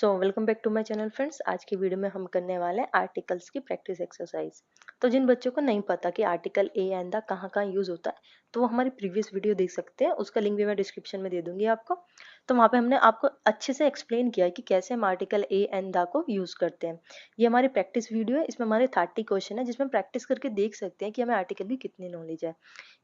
Welcome back to my channel friends. आज की video में हम करने वाले हैं आर्टिकल्स की प्रैक्टिस एक्सरसाइज। तो जिन बच्चों को नहीं पता कि आर्टिकल ए एंड द कहाँ कहाँ यूज होता है, तो वो हमारी प्रीवियस वीडियो देख सकते हैं। उसका लिंक भी मैं डिस्क्रिप्शन में दे दूंगी आपको। तो वहाँ पे हमने आपको अच्छे से एक्सप्लेन किया है कि कैसे हम आर्टिकल ए एंड द को यूज करते हैं। ये हमारी प्रैक्टिस वीडियो है। इसमें हमारे 30 क्वेश्चन है, जिसमें प्रैक्टिस करके देख सकते हैं कि हमें आर्टिकल की कितनी नॉलेज है।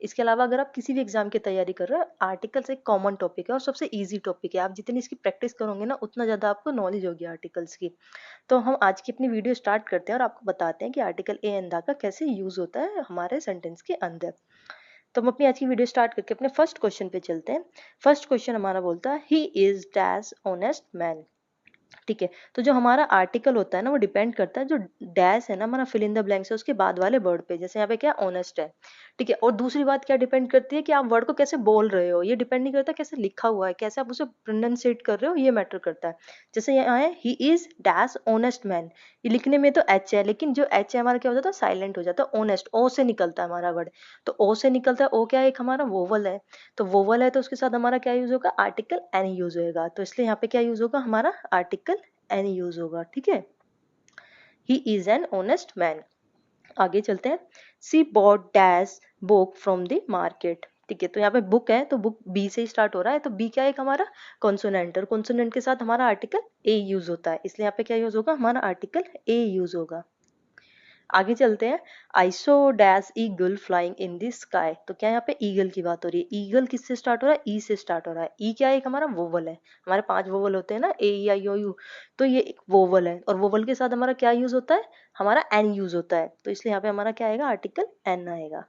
इसके अलावा अगर आप किसी भी एग्जाम की तैयारी कर रहे हो, आर्टिकल्स एक कॉमन टॉपिक है और सबसे इजी टॉपिक है। आप जितनी इसकी प्रैक्टिस करोगे ना, उतना ज्यादा आपको नॉलेज होगी आर्टिकल्स की। तो हम आज की अपनी वीडियो स्टार्ट करते हैं और आपको बताते हैं कि आर्टिकल ए एंड द का कैसे यूज होता है हमारे सेंटेंस के अंदर। तो हम अपनी आज की वीडियो स्टार्ट करके अपने फर्स्ट क्वेश्चन पे चलते हैं। फर्स्ट क्वेश्चन हमारा बोलता है he is dash honest man. ठीक है, तो जो हमारा आर्टिकल होता है ना, वो डिपेंड करता है जो डैश है ना, हमारा फिल इन द ब्लैंक्स है उसके बाद वाले वर्ड पे। जैसे यहाँ पे क्या ऑनेस्ट है। ठीक है, और दूसरी बात क्या डिपेंड करती है कि आप वर्ड को कैसे बोल रहे हो। ये डिपेंड नहीं करता कैसे लिखा हुआ है, कैसे आप उसे प्रोनाउंसिएट कर रहे हो, ये मैटर करता है। जैसे यहाँ है he is dash honest man. ये लिखने में तो एच है, लेकिन जो एच है हमारा क्या हो जाता है, साइलेंट हो जाता है। ऑनेस्ट ओ से निकलता है हमारा वर्ड। तो ओ से निकलता है, ओ क्या है, एक हमारा वोवल है। तो वोवल है तो उसके साथ हमारा क्या यूज होगा, आर्टिकल एन यूज होगा। तो इसलिए यहाँ पे क्या यूज होगा, हमारा आर्टिकल एन यूज होगा। ठीक है, he is an honest man. आगे चलते हैं। She bought dash book from the market. ठीक है, तो यहाँ पे बुक है तो बुक बी से ही स्टार्ट हो रहा है। तो बी क्या है, एक हमारा कॉन्सोनेंट, और कॉन्सोनेंट के साथ हमारा आर्टिकल ए यूज होता है। इसलिए यहाँ पे क्या यूज होगा, हमारा आर्टिकल ए यूज होगा। आगे चलते हैं। I saw dash eagle flying in the sky. तो क्या यहाँ पे ईगल की बात हो रही है। ईगल किससे स्टार्ट हो रहा है, ई से स्टार्ट हो रहा है। ई क्या है, एक हमारा वोवल है। हमारे 5 वोवल होते हैं ना, ए ई आई ओ यू। तो ये एक वोवल है, और वोवल के साथ हमारा क्या यूज होता है, हमारा एन यूज होता है। तो इसलिए यहाँ पे हमारा क्या आएगा, आर्टिकल एन आएगा।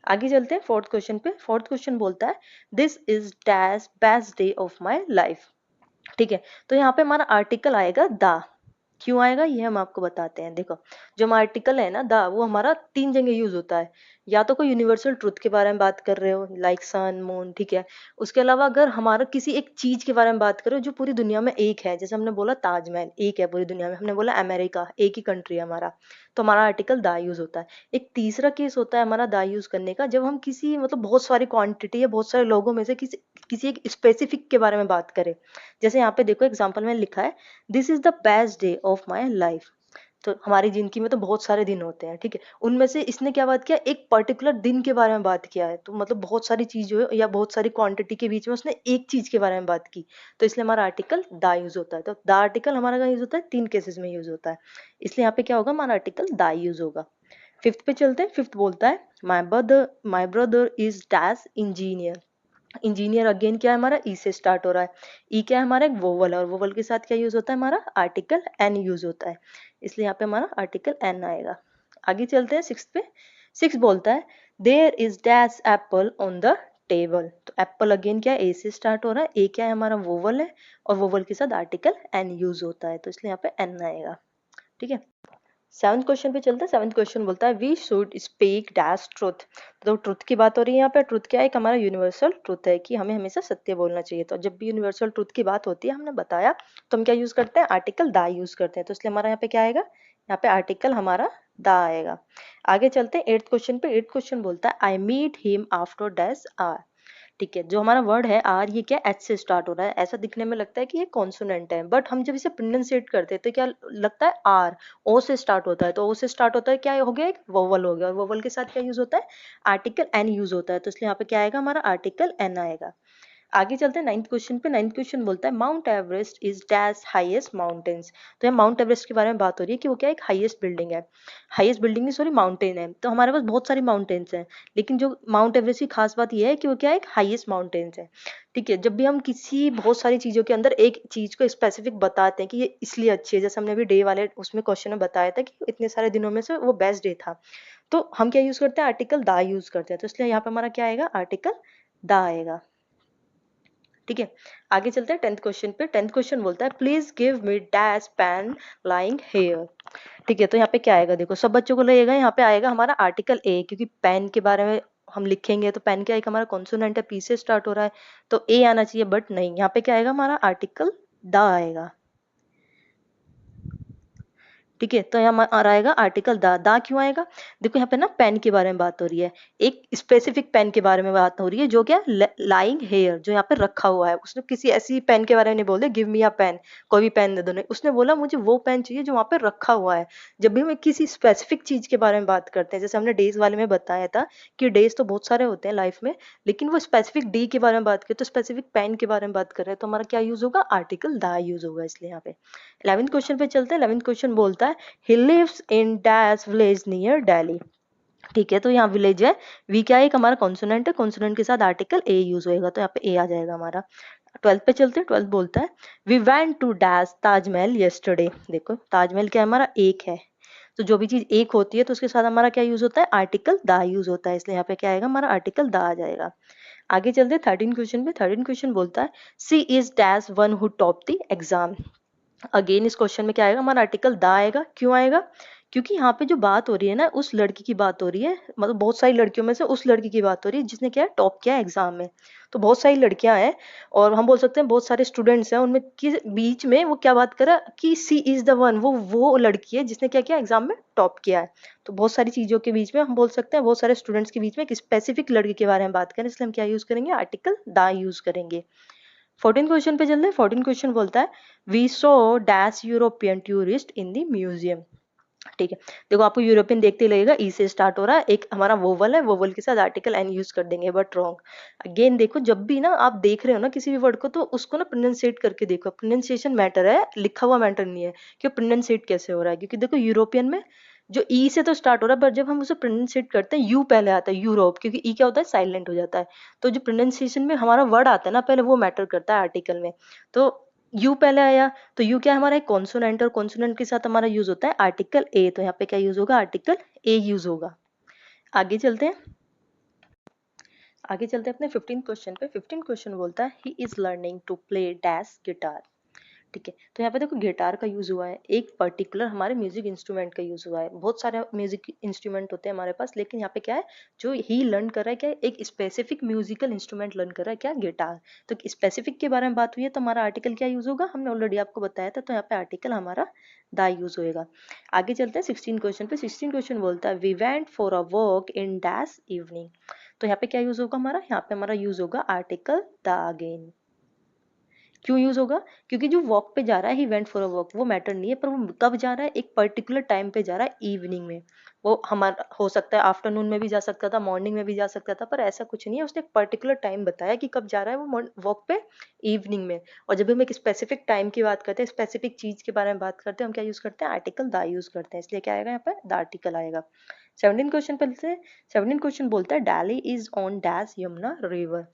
आगे चलते हैं फोर्थ क्वेश्चन पे। फोर्थ क्वेश्चन बोलता है this is dash best day of my life. ठीक है, तो यहाँ पे हमारा आर्टिकल आएगा द। क्यों आएगा ये हम आपको बताते हैं। देखो, जो हमारा आर्टिकल है ना द, वो हमारा 3 जगह यूज होता है। या तो कोई यूनिवर्सल ट्रुथ के बारे में बात कर रहे हो, लाइक सन मून। ठीक है, उसके अलावा अगर हमारा किसी एक चीज के बारे में बात करो जो पूरी दुनिया में एक है, जैसे हमने बोला ताजमहल एक है पूरी दुनिया में, हमने बोला अमेरिका एक ही कंट्री है हमारा, तो हमारा आर्टिकल द यूज होता है। एक तीसरा केस होता है हमारा द यूज करने का, जब हम किसी मतलब बहुत सारी क्वांटिटी या बहुत सारे लोगों में से किसी किसी एक स्पेसिफिक के बारे में बात करें। जैसे यहाँ पे देखो एग्जाम्पल में लिखा है this is the best day of my life. तो हमारी जिंदगी में तो बहुत सारे दिन होते हैं। ठीक है, उनमें से इसने क्या बात किया, एक पर्टिकुलर दिन के बारे में बात किया है। तो मतलब बहुत सारी चीजों या बहुत सारी क्वांटिटी के बीच में उसने एक चीज के बारे में बात की। तो इसलिए हमारा आर्टिकल द यूज होता है। तो द आर्टिकल हमारा कहाँ यूज होता है, 3 केसेस में यूज होता है। इसलिए यहाँ पे क्या होगा, हमारा आर्टिकल द यूज होगा। फिफ्थ पे चलते हैं। फिफ्थ बोलता है my brother is dash engineer. Engineer again क्या है, हमारा ई से स्टार्ट हो रहा है। ई क्या है, हमारा एक वोवल है, और वोवल के साथ क्या यूज होता है, हमारा आर्टिकल एन यूज होता है। इसलिए यहाँ पे हमारा आर्टिकल एन आएगा। आगे चलते हैं सिक्स पे। सिक्स बोलता है there is dash apple on the table. तो एप्पल अगेन क्या है, ए से स्टार्ट हो रहा है। ए क्या है, हमारा वोवल है, और वोवल के साथ आर्टिकल एन यूज होता है। तो इसलिए यहाँ पे एन आएगा। ठीक है, सेवंथ क्वेश्चन पे चलते हैं। सेवंथ क्वेश्चन बोलता है we should speak dash truth. तो ट्रुथ की बात हो रही है यहाँ पे। ट्रुथ क्या है, एक हमारा यूनिवर्सल ट्रुथ है कि हमें हमेशा सत्य बोलना चाहिए। तो जब भी यूनिवर्सल ट्रुथ की बात होती है, हमने बताया, तो हम क्या यूज करते हैं, आर्टिकल द यूज करते हैं। तो इसलिए हमारा यहाँ पे क्या आएगा, यहाँ पे आर्टिकल हमारा द आएगा। आगे चलते हैं एट्थ क्वेश्चन पे। एट्थ क्वेश्चन बोलता है I meet him after dash hour. ठीक है, जो हमारा वर्ड है आर, ये क्या एच से स्टार्ट हो रहा है। ऐसा दिखने में लगता है कि ये कॉन्सोनेंट है, बट हम जब इसे प्रोनाउंसिएट करते हैं तो क्या लगता है, आर ओ से स्टार्ट होता है। तो ओ से स्टार्ट होता है, क्या हो गया, एक वोवल हो गया, और वोवल के साथ क्या यूज होता है, आर्टिकल एन यूज होता है। तो इसलिए यहाँ पे क्या आएगा, हमारा आर्टिकल एन आएगा। आगे चलते हैं नाइन्थ क्वेश्चन पे। नाइन्थ क्वेश्चन बोलता है mount Everest is dash highest mountains. तो यहाँ माउंट एवरेस्ट के बारे में बात हो रही है कि वो क्या एक हाईएस्ट बिल्डिंग है। हाईएस्ट बिल्डिंग नहीं, सॉरी, माउंटेन है। तो हमारे पास बहुत सारी माउंटेन्स हैं, लेकिन जो माउंट एवरेस्ट की खास बात यह है कि वो क्या एक हाईएस्ट माउंटेन्स है। ठीक है, जब भी हम किसी बहुत सारी चीजों के अंदर एक चीज को स्पेसिफिक बताते हैं कि ये इसलिए अच्छी है, जैसे हमने अभी डे वाले उसमें क्वेश्चन में बताया था कि इतने सारे दिनों में से वो बेस्ट डे था, तो हम क्या यूज करते हैं, आर्टिकल द यूज करते हैं। तो इसलिए यहाँ पे हमारा क्या आएगा, आर्टिकल द आएगा। ठीक है, आगे चलते हैं टेंथ क्वेश्चन पे। टेंथ क्वेश्चन बोलता है please give me dash pen lying here. ठीक है, तो यहाँ पे क्या आएगा, देखो सब बच्चों को लगेगा यहाँ पे आएगा हमारा आर्टिकल ए, क्योंकि पेन के बारे में हम लिखेंगे तो पेन क्या एक हमारा कॉन्सोनेंट है, पी से स्टार्ट हो रहा है, तो ए आना चाहिए, बट नहीं, यहाँ पे क्या आएगा, हमारा आर्टिकल द आएगा। ठीक है, तो यहाँ आ आएगा आर्टिकल दा क्यों आएगा? देखो यहाँ पे ना पेन के बारे में बात हो रही है, एक स्पेसिफिक पेन के बारे में बात हो रही है जो क्या लाइंग हेयर, जो यहाँ पे रखा हुआ है। उसने किसी ऐसी पेन के बारे में नहीं बोल दिया गिव मी अ पेन, कोई भी पेन दे दो, नहीं, उसने बोला मुझे वो पेन चाहिए जो वहाँ पे रखा हुआ है। जब भी हम किसी स्पेसिफिक चीज के बारे में बात करते हैं, जैसे हमने डेज वाले में बताया था कि डेज तो बहुत सारे होते हैं लाइफ में, लेकिन वो स्पेसिफिक डे के बारे में बात करें तो स्पेसिफिक पेन के बारे में बात कर रहे हैं, तो हमारा क्या यूज होगा? आर्टिकल दा यूज होगा, इसलिए यहाँ पे। 11th क्वेश्चन पे चलते हैं। 11th क्वेश्चन बोलता है he lives in dash village near Delhi. ठीक है, तो यहाँ विलेज है, वी क्या है? एक हमारा कॉन्सोनेंट है, कॉन्सोनेंट के साथ आर्टिकल ए यूज होएगा, तो यहाँ पे ए आ जाएगा हमारा। 12th पे चलते हैं। 12th बोलता है we went to dash Taj Mahal yesterday. देखो ताजमहल क्या है? हमारा एक है, तो जो भी चीज एक होती है तो उसके साथ हमारा क्या यूज होता है? आर्टिकल दा यूज होता है, इसलिए यहाँ पे क्या आएगा? हमारा आर्टिकल दा आ जाएगा। आगे चलते हैं 13 क्वेश्चन पे। 13 क्वेश्चन बोलता है she is dash one who top the exam. Again इस क्वेश्चन में क्या आएगा? हमारा आर्टिकल दा आएगा। क्यों आएगा? क्योंकि यहाँ पे जो बात हो रही है ना, उस लड़की की बात हो रही है, मतलब बहुत सारी लड़कियों में से उस लड़की की बात हो रही है जिसने क्या है? टॉप किया एग्जाम में। तो बहुत सारी लड़कियां हैं और हम बोल सकते हैं बहुत सारे स्टूडेंट्स हैं, उनमें के बीच में वो क्या बात कर रहा है कि सी इज द वन, वो लड़की है जिसने क्या किया? एग्जाम में टॉप किया है। तो बहुत सारी चीजों के बीच में हम बोल सकते हैं, बहुत सारे स्टूडेंट्स के बीच में एक स्पेसिफिक लड़की के बारे में बात करें, इसलिए हम क्या यूज करेंगे? आर्टिकल दा यूज करेंगे। 14 क्वेश्चन पे चलते हैं। 14 क्वेश्चन बोलता है we saw dash European tourist in the museum. ठीक है, देखो आपको यूरोपियन देखते ही लगेगा ई से स्टार्ट हो रहा है, एक हमारा वोवल है, वोवल के साथ आर्टिकल एन यूज कर देंगे, बट रॉन्ग। अगेन देखो, जब भी ना आप देख रहे हो ना किसी भी वर्ड को, तो उसको ना प्रोनाउंसिएट करके देखो। प्रोनाउंसिएशन मैटर है, लिखा हुआ मैटर नहीं है कि प्रोनाउंसिएट कैसे हो रहा है। क्योंकि देखो यूरोपियन में जो ई से तो स्टार्ट हो रहा है, पर जब हम उसे प्रोनाउंसिएट करते हैं यू पहले आता है, यूरोप, क्योंकि ई क्या होता है? साइलेंट हो जाता है। तो जो प्रोनाउंसिएशन में हमारा वर्ड आता है ना पहले, वो मैटर करता है आर्टिकल में। तो यू पहले आया, तो यू क्या है? हमारा एक कॉन्सोनेंट, और कॉन्सोनेंट के साथ हमारा यूज होता है आर्टिकल ए, तो यहाँ पे क्या यूज होगा? आर्टिकल ए यूज होगा। आगे चलते हैं। आगे चलते हैं अपने 15 क्वेश्चन पे। 15 क्वेश्चन बोलता है he is learning to play dash guitar. ठीक है, तो यहाँ पे देखो गिटार का यूज हुआ है, एक पर्टिकुलर हमारे म्यूजिक इंस्ट्रूमेंट का यूज हुआ है। बहुत सारे म्यूजिक इंस्ट्रूमेंट होते हैं हमारे पास, लेकिन यहाँ पे क्या है? जो ही लर्न कर रहा है क्या? एक स्पेसिफिक म्यूजिकल इंस्ट्रूमेंट लर्न कर रहा है, क्या? गिटार। तो स्पेसिफिक के बारे में बात हुई है, तो हमारा आर्टिकल क्या यूज होगा? हमने ऑलरेडी आपको बताया था, तो यहाँ पे आर्टिकल हमारा दा यूज होएगा। आगे चलते हैं 16 क्वेश्चन पे। 16 क्वेश्चन बोलता है we went for a walk in dash evening. तो यहाँ पे क्या यूज होगा हमारा? यहाँ पे हमारा यूज होगा आर्टिकल दा अगेन। क्यों यूज होगा? क्योंकि जो वॉक पे जा रहा है, he went for a walk, वो मैटर नहीं है, पर वो कब जा रहा है? एक पर्टिकुलर टाइम पे जा रहा है, इवनिंग में। वो हमारा हो सकता है आफ्टरनून में भी जा सकता था, मॉर्निंग में भी जा सकता था, पर ऐसा कुछ नहीं है। उसने एक पर्टिकुलर टाइम बताया कि कब जा रहा है वो वॉक पे, इवनिंग में। और जब हम एक स्पेसिफिक टाइम की बात करते हैं, स्पेसिफिक चीज के बारे में बात करते हैं, हम क्या यूज करते हैं? आर्टिकल दा यूज करते हैं, इसलिए क्या आएगा यहाँ पे? द आर्टिकल आएगा। 17 क्वेश्चन पे से 17 क्वेश्चन बोलता है Delhi is on dash Yamuna river.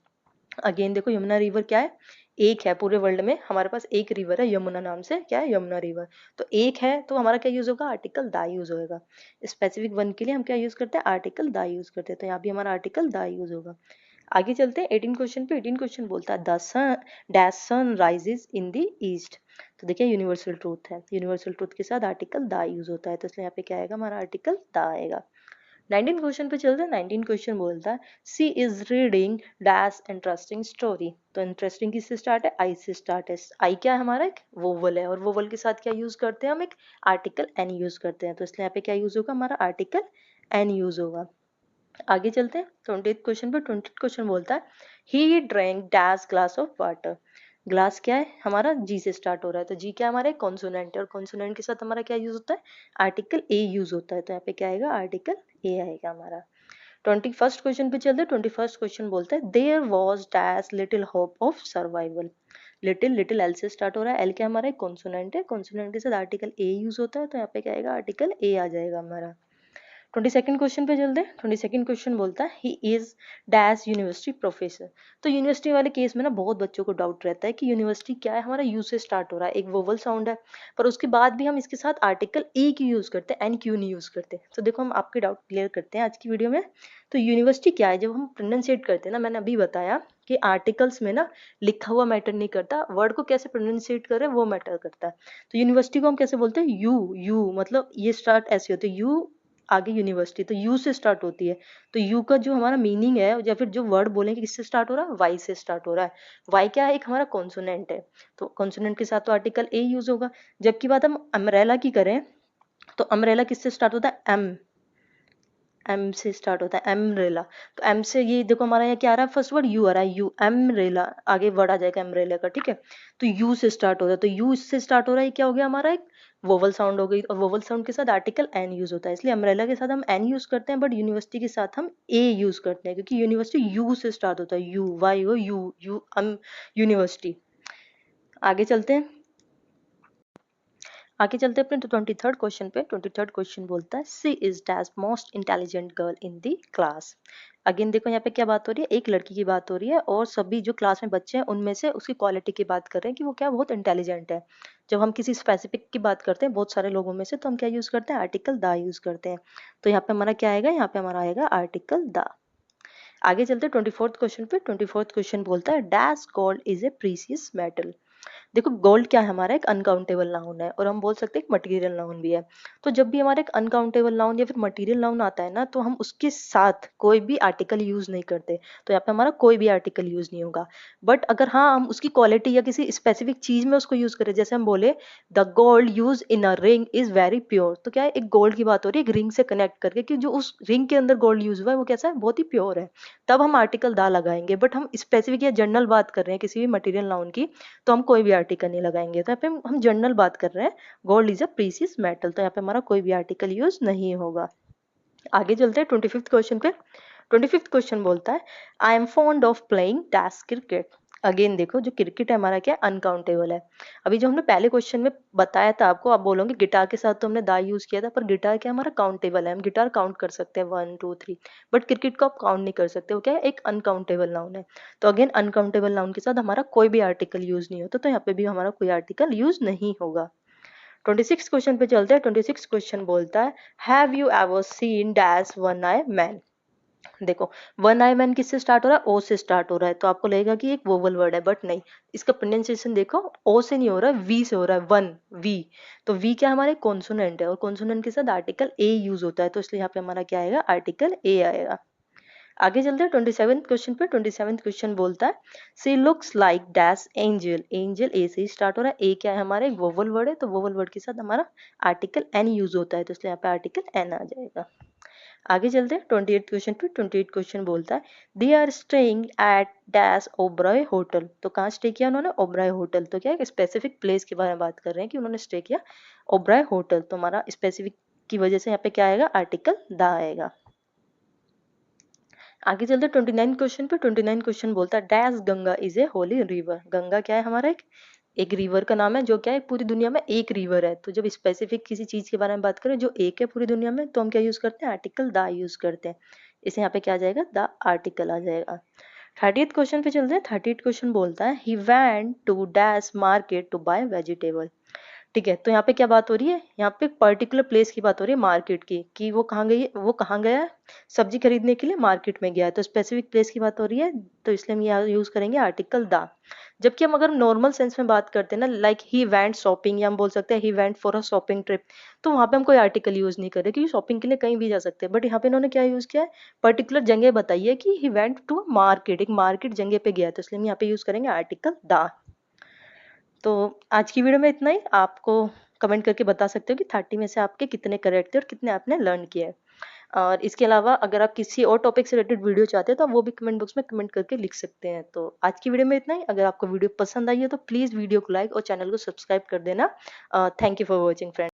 Again देखो यमुना रिवर क्या है? एक है पूरे वर्ल्ड में, हमारे पास एक रिवर है यमुना नाम से, क्या है? यमुना रिवर। तो एक है, तो हमारा क्या यूज होगा? आर्टिकल दा यूज होगा। स्पेसिफिक वन के लिए हम क्या यूज करते हैं? आर्टिकल दा यूज करते हैं, तो यहाँ भी हमारा आर्टिकल दा यूज होगा। आगे चलते हैं 18 क्वेश्चन पे। 18 क्वेश्चन बोलता है the sun dash sun rises in the east. तो देखिए यूनिवर्सल ट्रूथ है, यूनिवर्सल ट्रूथ के साथ आर्टिकल दा यूज होता है, तो इसलिए यहाँ पे क्या आएगा? हमारा आर्टिकल दा आएगा। 19 क्वेश्चन पे चलते हैं। 19 क्वेश्चन बोलता है she is reading dash interesting story. तो इंटरेस्टिंग किससे स्टार्ट है? आई से स्टार्ट है। आई क्या है? हमारा एक वोवल है, और वोवल के साथ क्या यूज करते हैं? हम एक आर्टिकल एन यूज करते हैं, तो इसलिए यहाँ पे क्या यूज होगा? हमारा आर्टिकल एन यूज होगा। आगे चलते हैं 20th क्वेश्चन पे। 20th क्वेश्चन बोलता है he drank dash glass of water. Glass क्या है? हमारा जी से स्टार्ट हो रहा है, तो जी क्या हमारा? कॉन्सोनेंट है, और कॉन्सोनेंट के साथ हमारा क्या यूज होता है? आर्टिकल ए यूज होता है, तो यहाँ पे क्या आएगा? आर्टिकल ए आएगा हमारा। 21st क्वेश्चन पे चलते हैं। 21st क्वेश्चन बोलता है there was dash little hope of survival. Little, little L से स्टार्ट हो रहा है, एल क्या हमारा? कॉन्सोनेंट है, कॉन्सोनेंट के साथ आर्टिकल ए यूज होता है, तो यहाँ पे क्या आएगा? आर्टिकल ए आ जाएगा हमारा। 22nd क्वेश्चन पे चलते हैं। 22nd क्वेश्चन बोलता है he is dash university professor. तो यूनिवर्सिटी वाले केस में ना बहुत बच्चों को डाउट रहता है कि यूनिवर्सिटी क्या है? हमारा यू से स्टार्ट हो रहा है, एक वोवल साउंड है, पर उसके बाद भी हम इसके साथ आर्टिकल ए की यूज करते हैं, एन क्यों नहीं यूज करते? तो देखो हम आपके डाउट क्लियर करते हैं आज की वीडियो में। तो यूनिवर्सिटी क्या है? जब हम प्रोनाउंसिएट करते हैं ना, मैंने अभी बताया कि आर्टिकल्स में ना लिखा हुआ मैटर नहीं करता, वर्ड को कैसे प्रोनाउंसिएट कर रहे हैं वो मैटर करता है। तो यूनिवर्सिटी को हम कैसे बोलते हैं? यू, यू मतलब ये स्टार्ट ऐसे होते हैं, यू आगे यूनिवर्सिटी, तो यू से स्टार्ट होती है। तो यू का जो हमारा मीनिंग है, या फिर जो वर्ड बोलेंगे किससे स्टार्ट हो रहा है? वाई से स्टार्ट हो रहा है। वाई क्या है? एक हमारा कॉन्सोनेंट है, तो कॉन्सोनेंट के साथ तो आर्टिकल ए यूज होगा। जबकि बात हम अम्ब्रेला की करें, तो अम्ब्रेला किससे स्टार्ट होता है? एम से स्टार्ट होता है, एम्ब्रेला। तो एम से ये देखो हमारा यहाँ क्या आ रहा है, फर्स्ट वर्ड यू आ रहा है, यू, एम्ब्रेला, आगे वर्ड आ जाएगा एम्ब्रेला का, ठीक है। तो यू से स्टार्ट होता है, तो यू से स्टार्ट हो रहा है, क्या हो गया हमारा, एक वोवल साउंड हो गई, और वोवल साउंड के साथ आर्टिकल एन यूज होता है, इसलिए अम्ब्रेला के साथ हम एन यूज करते हैं, बट यूनिवर्सिटी के साथ हम ए यूज करते हैं, क्योंकि यूनिवर्सिटी यू से स्टार्ट होता है, U, Y O U, U university. आगे चलते हैं, आगे चलते हैं अपने 23rd क्वेश्चन पे। 23rd क्वेश्चन बोलता है she is dash most intelligent girl in the class. Again देखो यहाँ पे क्या बात हो रही है, एक लड़की की बात हो रही है, और सभी जो क्लास में बच्चे हैं उनमें से उसकी क्वालिटी की बात कर रहे हैं कि वो क्या बहुत इंटेलिजेंट है। जब हम किसी स्पेसिफिक की बात करते हैं बहुत सारे लोगों में से, तो हम क्या यूज करते हैं, आर्टिकल द यूज करते हैं। तो यहाँ पे हमारा क्या आएगा, यहाँ पे हमारा आएगा आर्टिकल द। आगे चलते हैं 24th क्वेश्चन पे। 24th क्वेश्चन बोलता है dash gold is a precious metal. देखो गोल्ड क्या है, हमारा एक अनकाउंटेबल नाउन है, और हम बोल सकते हैं एक मटेरियल नाउन भी है। तो जब भी हमारा एक अनकाउंटेबल नाउन या फिर मटेरियल नाउन आता है ना, तो हम उसके साथ कोई भी आर्टिकल यूज नहीं करते। तो यहाँ पे हमारा कोई भी आर्टिकल यूज नहीं होगा। बट अगर हाँ हम उसकी क्वालिटी या किसी स्पेसिफिक चीज में उसको यूज करें, जैसे हम बोले the gold use in a ring is very pure, तो क्या है, एक गोल्ड की बात हो रही है, एक रिंग से कनेक्ट करके कि जो उस रिंग के अंदर गोल्ड यूज हुआ है वो कैसा है, बहुत ही प्योर है, तब हम आर्टिकल दा लगाएंगे। बट हम स्पेसिफिक या जनरल बात कर रहे हैं किसी भी मटेरियल नाउन की, तो हम कोई भी आर्टिकल नहीं लगाएंगे। तो यहाँ पे हम जनरल बात कर रहे हैं, gold is a precious metal, तो यहाँ पे हमारा कोई भी आर्टिकल यूज नहीं होगा। आगे चलते हैं 25th क्वेश्चन पे। 25th क्वेश्चन बोलता है I am fond of playing dash cricket. Again देखो जो क्रिकेट है हमारा क्या अनकाउंटेबल है। अभी जो हमने पहले क्वेश्चन में बताया था आपको, आप बोलोगे गिटार के साथ तो हमने दा यूज किया था, पर गिटार क्या हमारा काउंटेबल है, हम गिटार काउंट कर सकते हैं 1 2 3, बट क्रिकेट को आप काउंट नहीं कर सकते, वो क्या है, एक अनकाउंटेबल नाउन है। तो अगेन अनकाउंटेबल नाउन के साथ हमारा कोई भी आर्टिकल यूज नहीं होता, तो यहाँ पे भी हमारा कोई आर्टिकल यूज नहीं होगा। 26 क्वेश्चन पे चलते हैं। 26 क्वेश्चन बोलता है have you ever seen dash one I man. देखो वन आई मैन किससे स्टार्ट हो रहा है, ओ से स्टार्ट हो रहा है, तो आपको लगेगा कि एक वोवल वर्ड है, बट नहीं, इसका प्रोनाउंसिएशन देखो, ओ से नहीं हो रहा है, वी से हो रहा है, वन, वी। तो वी क्या हमारे कॉन्सोनेंट है, और कॉन्सोनेंट के साथ आर्टिकल ए यूज होता है, तो इसलिए यहाँ पे हमारा क्या आएगा, आर्टिकल ए आएगा। आगे चलते हैं 27th क्वेश्चन पे। 27th क्वेश्चन बोलता है she looks like dash angel. Angel A से ही स्टार्ट हो रहा है, ए क्या है हमारा, एक वोवल वर्ड है, तो वोवल वर्ड के साथ हमारा आर्टिकल एन यूज होता है, तो इसलिए यहाँ पे आर्टिकल एन आ जाएगा। आगे चलते हैं 28th क्वेश्चन पे। 28th क्वेश्चन बोलता है they are staying at dash Oberoi hotel. तो कहाँ स्टे किया उन्होंने, ओबराय होटल। तो क्या है, स्पेसिफिक प्लेस के बारे में बात कर रहे हैं कि उन्होंने स्टे किया ओबराय होटल, तो हमारा स्पेसिफिक की वजह से यहाँ पे क्या आएगा, आर्टिकल द आएगा। आगे चलते 29 क्वेश्चन पे। 29 क्वेश्चन बोलता है dash Ganga is a Holi river. Ganga क्या है हमारा, एक रिवर का नाम है, जो क्या है पूरी दुनिया में एक रिवर है। तो जब स्पेसिफिक किसी चीज के बारे में बात करें जो एक है पूरी दुनिया में, तो हम क्या यूज करते हैं, आर्टिकल द यूज करते हैं। इसे यहाँ पे क्या आ जाएगा, द आर्टिकल आ जाएगा। 30th क्वेश्चन पे चलते हैं। 30th क्वेश्चन बोलता है he went to dash market to buy vegetable. ठीक है, तो यहाँ पे क्या बात हो रही है, यहाँ पे पर्टिकुलर प्लेस की बात हो रही है, मार्केट की, कि वो कहाँ गई, वो कहाँ गया है, सब्जी खरीदने के लिए मार्केट में गया है, तो स्पेसिफिक प्लेस की बात हो रही है, तो इसलिए हम यहाँ यूज करेंगे आर्टिकल द। जबकि हम अगर नॉर्मल सेंस में बात करते हैं ना, लाइक ही वेंट शॉपिंग, या हम बोल सकते हैं he went for a shopping trip, तो वहां पे हम कोई आर्टिकल यूज नहीं कर रहे, क्योंकि शॉपिंग के लिए कहीं भी जा सकते हैं। बट यहाँ पे इन्होंने क्या यूज किया है, पर्टिकुलर जगह बताई है कि ही वेंट टू मार्केट, एक मार्केट जगह पे गया है, तो इसलिए हम यहाँ पे यूज करेंगे आर्टिकल द। तो आज की वीडियो में इतना ही। आपको कमेंट करके बता सकते हो कि 30 में से आपके कितने करेक्ट थे और कितने आपने लर्न किए। और इसके अलावा अगर आप किसी और टॉपिक से रिलेटेड वीडियो चाहते हैं तो आप वो भी कमेंट बॉक्स में कमेंट करके लिख सकते हैं। तो आज की वीडियो में इतना ही। अगर आपको वीडियो पसंद आई है तो प्लीज़ वीडियो को लाइक और चैनल को सब्सक्राइब कर देना। Thank you for watching friends.